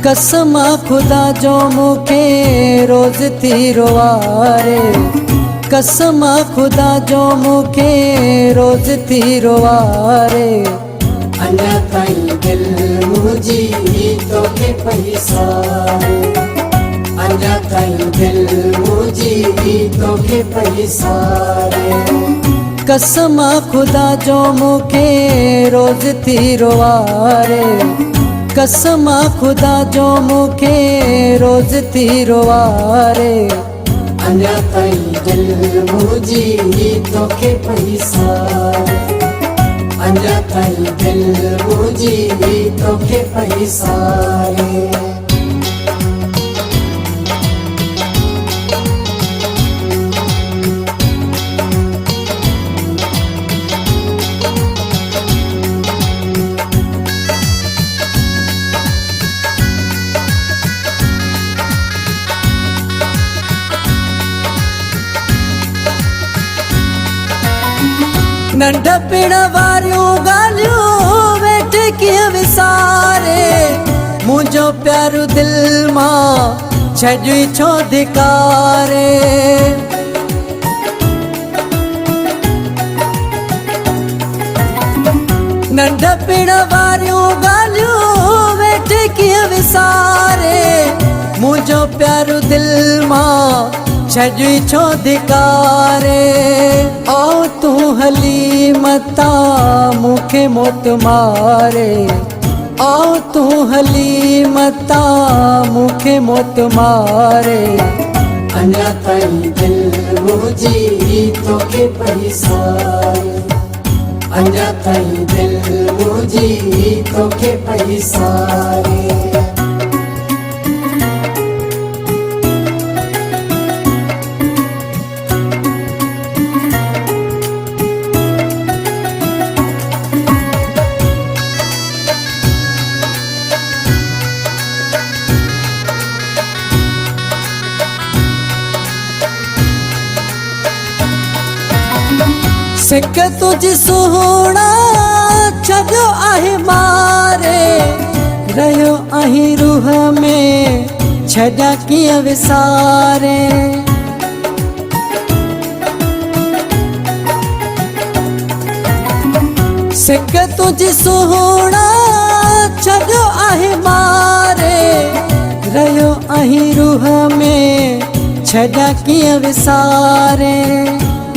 कसम खुदा जो मुखे रोज थी रोवारे, कसम खुदा जो मुखे रोज थी रोवारे। अञा ताईं दिल मुंहिंजी तोखे पैसारे, अञा ताईं दिल मुंहिंजी तोखे पैसारे। कसम खुदा जो मुखे रोज थी रोवारे, कसम खुदा जो मुखे रोज थी रोवारे। अञा ताईं दिल मुंहिंजी तोखे पैसारे, अञा ताईं दिल मुंहिंजी तोखे पैसारे। नंढपिण वारियूं ॻाल्हियूं वेठ कीअं विसारे, मुंहिंजो प्यारो दिल मां छॾी छो धिकारे। नंढपिण वारियूं ॻाल्हियूं वेठ कीअं विसारे, मुंहिंजो प्यारो दिल मां छॾी छो धिकारे। ओ तू हली मता मूंखे मौत मारे, ओ तू हली मता मूंखे मौत मारे। अञा ताईं दिल मुंहिंजी तोखे पैसारे, अञा ताईं दिल मुंहिंजी तोखे पैसारे। सिक तुझ सुहिणा छॾियो आहे मारे, रहियो आहीं रूह में छॾिया कीअं विसारे। सिक तुझ सुहिणा छॾियो आहे मारे, रहियो आहीं रूह में छॾिया कीअं विसारे।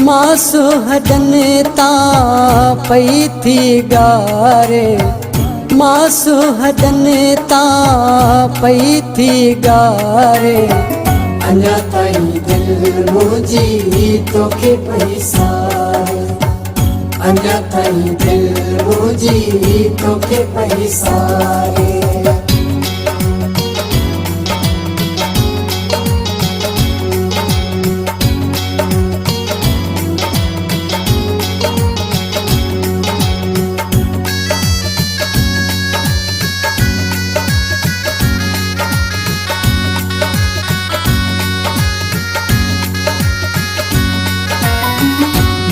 मासु हॾनि तां पई थी ॻारे, मासु हॾनि तां पई थी ॻारे। अञा ताईं दिल मुंहिंजी तोखे पैसारे, अञा ताईं दिल मुंहिंजी तोखे पैसारे।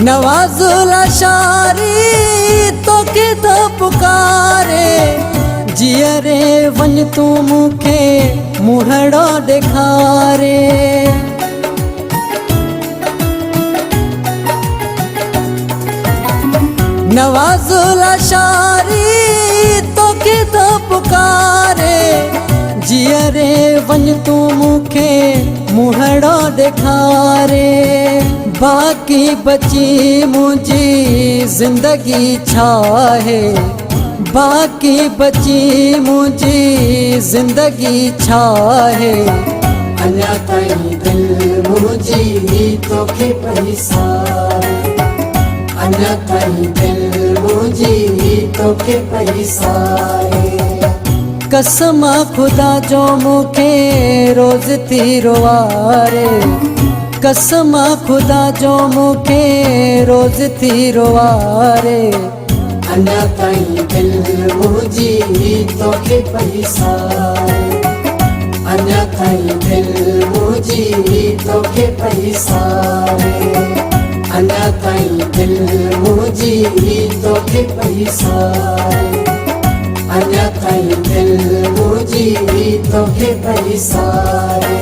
नवाज़ुला शारी तोखे तो पुकारे, जीअरे वञ तू मूंखे मुहड़ो ॾेखारे। नवाज़ुला शारी तोखे तो पुकारे, जीअरे वञ तू मूंखे मुहड़ो ॾेखारे। बाक़ी बची मुंहिंजी ज़िंदगी छा है, बाक़ी बची मुंहिंजी ज़िंदगी छा है। अञा ताईं दिल मुंहिंजी तोखे पैसारे, अञा ताईं दिल मुंहिंजी तोखे पैसारे। कसम खुदा जो मूंखे रोज थी रोवारे, कसम खुदा जो मूंखे रोज़ थी रोआरे अञा ताईं दिल मुंहिंजी तोखे पई सारे अञा ताईं दिल मुंहिंजी तोखे पई सारे अञा ताईं दिल मुंहिंजी तोखे पई सारे अञा ताईं दिल मुंहिंजी तोखे पई सारे